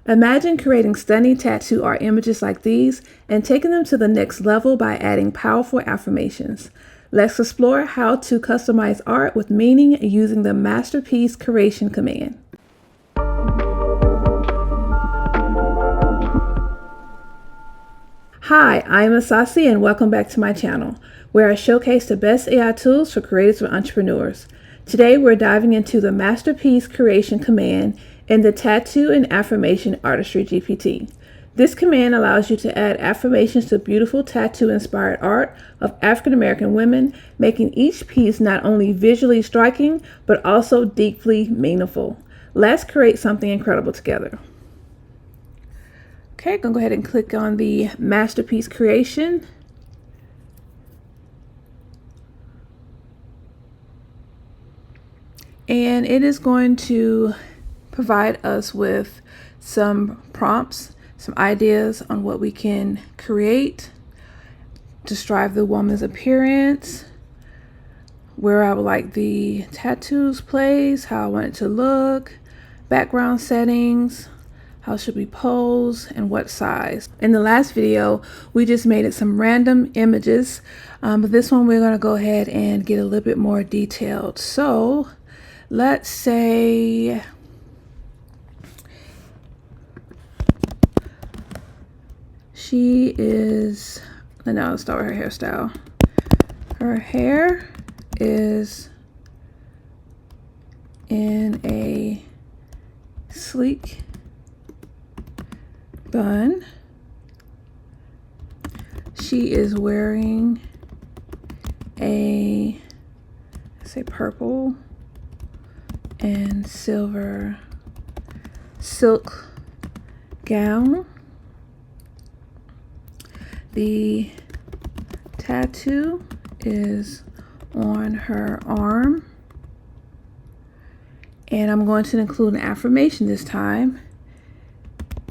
Imagine creating stunning tattoo art images like these and taking them to the next level by adding powerful affirmations. Let's explore how to customize art with meaning using the Masterpiece Creation command. Hi, I'm Asasi and welcome back to my channel, where I showcase the best AI tools for creatives and entrepreneurs. Today we're diving into the Masterpiece Creation command in the Tattoo and Affirmation Artistry GPT. This command allows you to add affirmations to beautiful tattoo-inspired art of African American women, making each piece not only visually striking, but also deeply meaningful. Let's create something incredible together. Okay, I'm going to go ahead and click on the Masterpiece Creation. And it is going to provide us with some prompts, some ideas on what we can create, describe the woman's appearance, where I would like the tattoos placed, how I want it to look, background settings, how should we pose, and what size. In the last video, we just made it some random images, but this one we're going to go ahead and get a little bit more detailed. So let's say she is, and now let's start with her hairstyle. Her hair is in a sleek bun. She is wearing a, let's say, purple and silver silk gown. The tattoo is on her arm, and I'm going to include an affirmation this time.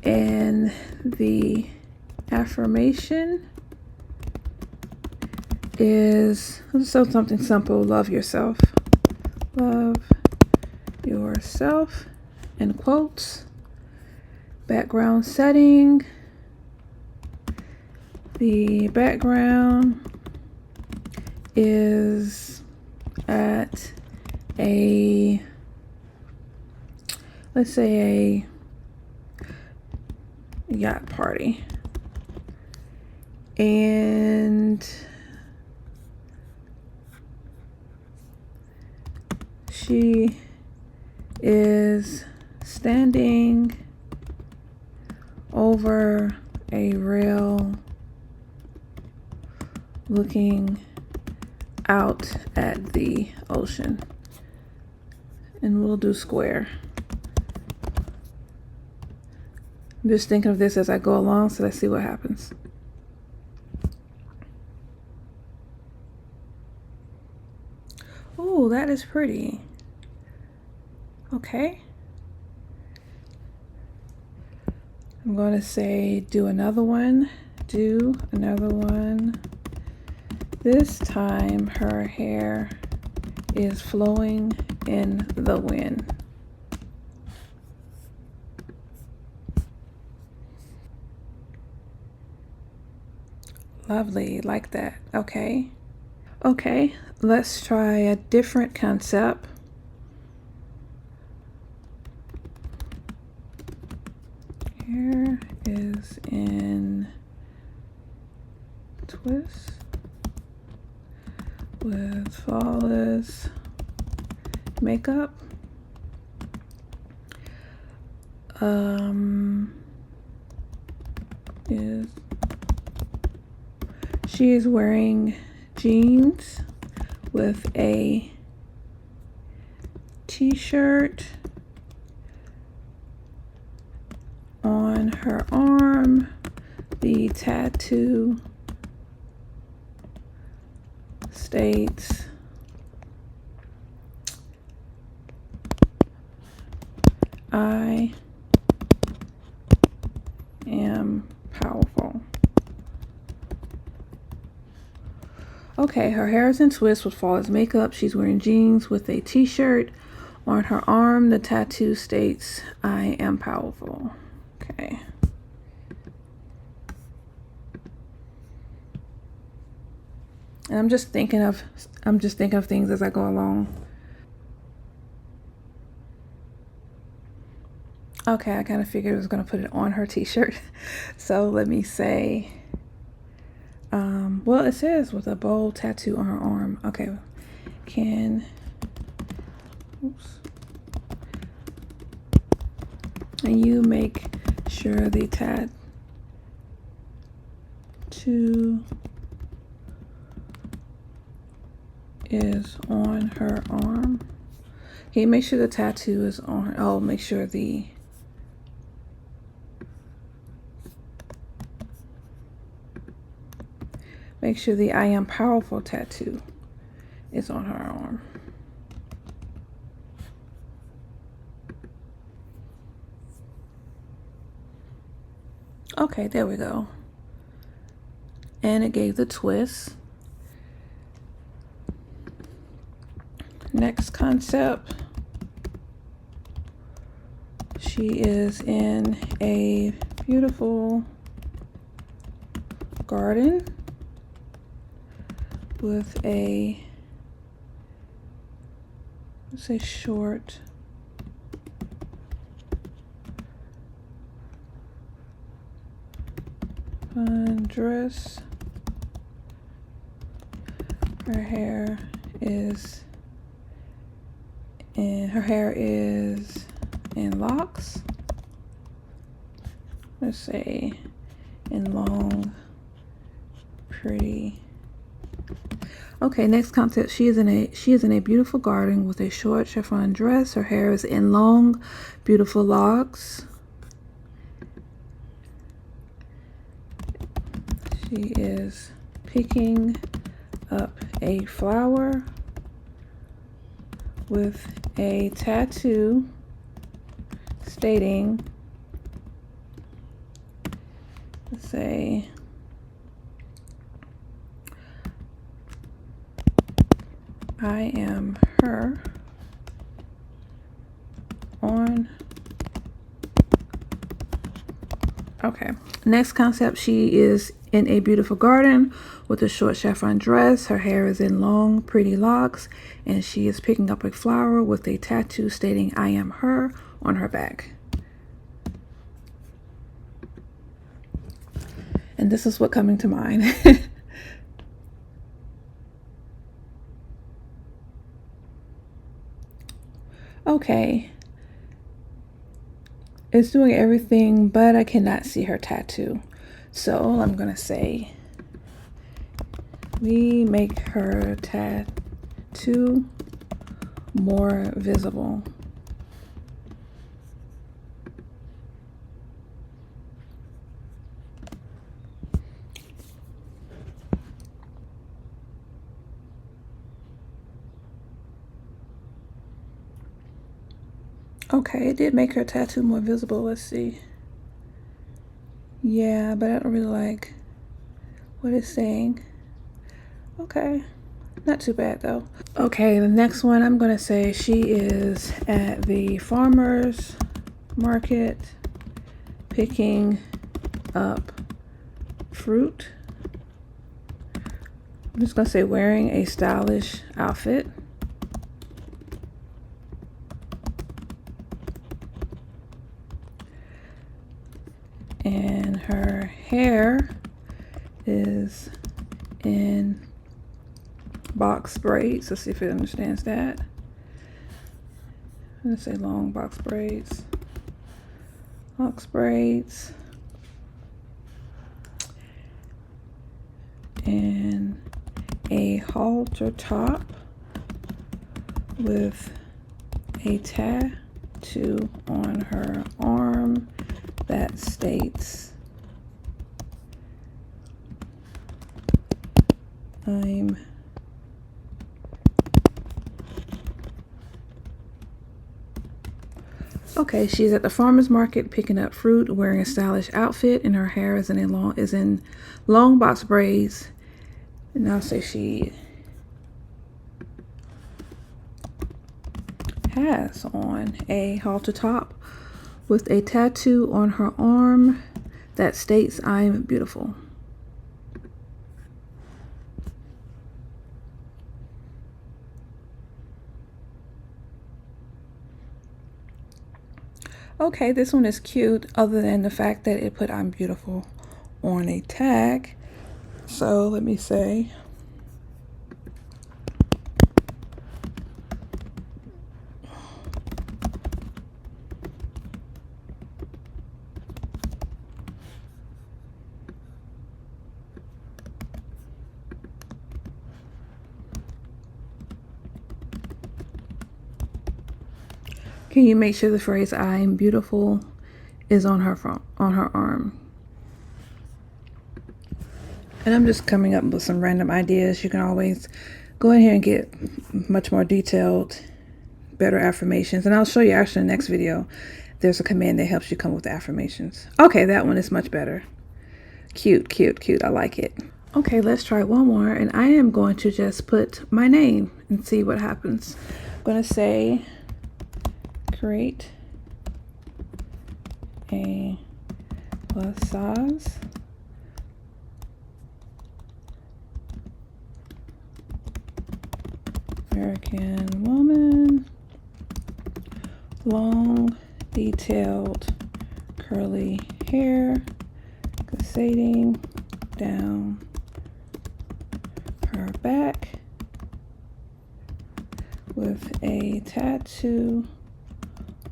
And the affirmation is something simple: love yourself. Love yourself, in quotes. Background setting. The background is at a, let's say, a yacht party, and she is standing over a rail looking out at the ocean, and we'll do square. I'm just thinking of this as I go along, so let's see what happens. Oh, that is pretty. Okay. I'm going to say do another one. Do another one. This time her hair is flowing in the wind. Lovely, like that. Okay. Okay, let's try a different concept. Hair is in twist with flawless makeup. She is wearing jeans with a t-shirt. On her arm, the tattoo states, I am powerful. Okay, her hair is in twists with flawless makeup. She's wearing jeans with a t-shirt. On her arm, the tattoo states, I am powerful. Okay. And I'm just thinking of things as I go along. Okay, I kind of figured I was going to put it on her t-shirt. So let me say, well, it says with a bold tattoo on her arm. Okay, can you make sure the tattoo is on her arm? Can you make sure the tattoo is on her? Oh, make sure the I am powerful tattoo is on her arm. Okay, there we go. And it gave the twist. Next concept. She is in a beautiful garden with a, let's say, short dress. Her hair is in locks. Let's say in long, pretty. Okay, next concept. She is in a beautiful garden with a short chiffon dress. Her hair is in long, beautiful locks. She is picking up a flower with a tattoo stating, let's say, I am her on. Okay, next concept. She is in a beautiful garden with a short chiffon dress. Her hair is in long, pretty locks, and she is picking up a flower with a tattoo stating I am her on her back. And this is what coming to mind. Okay. It's doing everything, but I cannot see her tattoo. So I'm going to say, we make her tattoo more visible. Okay, it did make her tattoo more visible. Let's see. Yeah, but I don't really like what it's saying. Okay, not too bad though. Okay, the next one, I'm gonna say she is at the farmer's market picking up fruit. I'm just gonna say wearing a stylish outfit. And her hair is in box braids. Let's see if it understands that. I'm gonna say long box braids. Box braids. And a halter top with a tattoo on her arm that states I'm okay. She's at the farmer's market picking up fruit, wearing a stylish outfit, and her hair is in long box braids. And I'll say she has on a halter top with a tattoo on her arm that states, "I'm beautiful." Okay, this one is cute, other than the fact that it put "I'm beautiful" on a tag. So let me say, can you make sure the phrase "I'm beautiful" is on her arm? And I'm just coming up with some random ideas. You can always go in here and get much more detailed, better affirmations. And I'll show you actually in the next video. There's a command that helps you come up with affirmations. Okay, that one is much better. Cute, cute, cute. I like it. Okay, let's try one more. And I am going to just put my name and see what happens. I'm going to say, create a plus size American woman, long, detailed, curly hair, cascading down her back, with a tattoo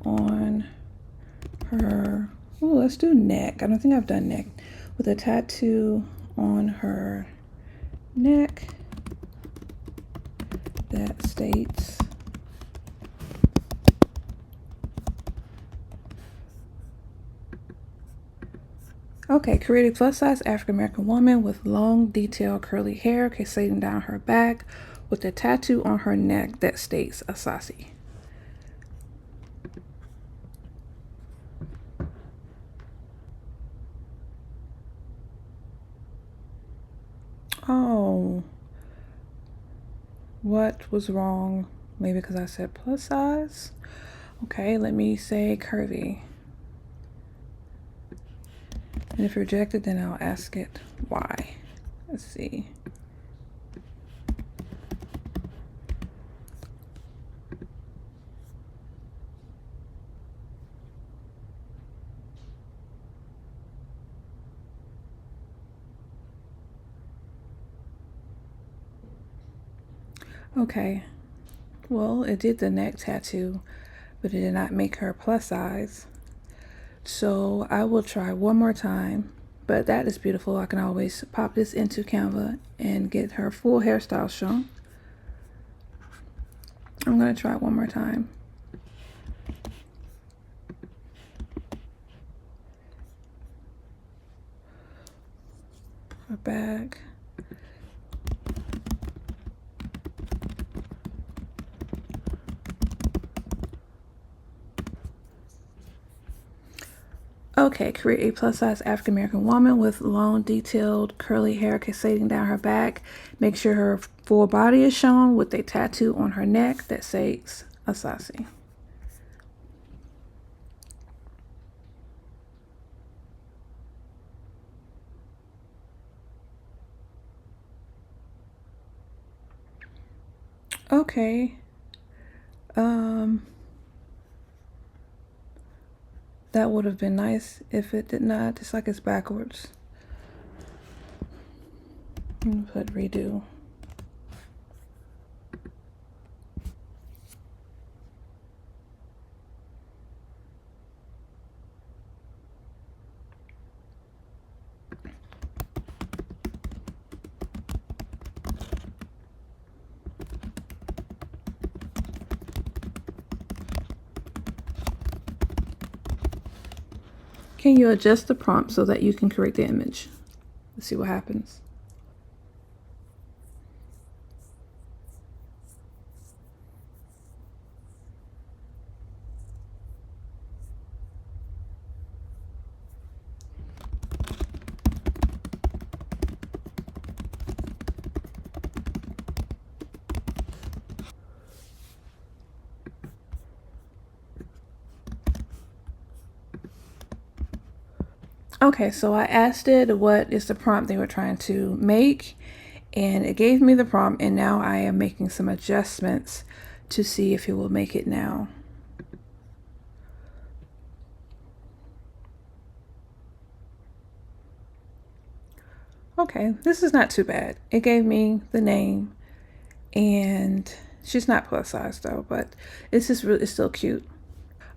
on her, oh, let's do neck. I don't think I've done neck. With a tattoo on her neck that states, okay, create a plus size African American woman with long, detailed, curly hair cascading down her back, with a tattoo on her neck that states Asasi. Oh, what was wrong? Maybe because I said plus size. Okay, let me say curvy. And if rejected, then I'll ask it why. Let's see. Okay, well, it did the neck tattoo, but it did not make her plus size. So I will try one more time, but that is beautiful. I can always pop this into Canva and get her full hairstyle shown. I'm going to try one more time. Her back. Okay, create a plus size African American woman with long, detailed, curly hair cascading down her back. Make sure her full body is shown with a tattoo on her neck that says Asasi. Okay. That would have been nice if it did not. It's like it's backwards. I'm gonna put redo. Can you adjust the prompt so that you can create the image? Let's see what happens. Okay, so I asked it what is the prompt they were trying to make, and it gave me the prompt, and now I am making some adjustments to see if it will make it now. Okay, this is not too bad. It gave me the name, and she's not plus size though, but it's just really, it's still cute.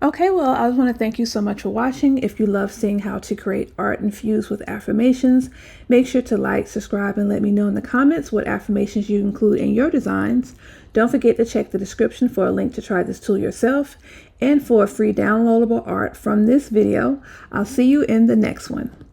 Okay, well, I just want to thank you so much for watching. If you love seeing how to create art infused with affirmations, make sure to like, subscribe, and let me know in the comments what affirmations you include in your designs. Don't forget to check the description for a link to try this tool yourself and for a free downloadable art from this video. I'll see you in the next one.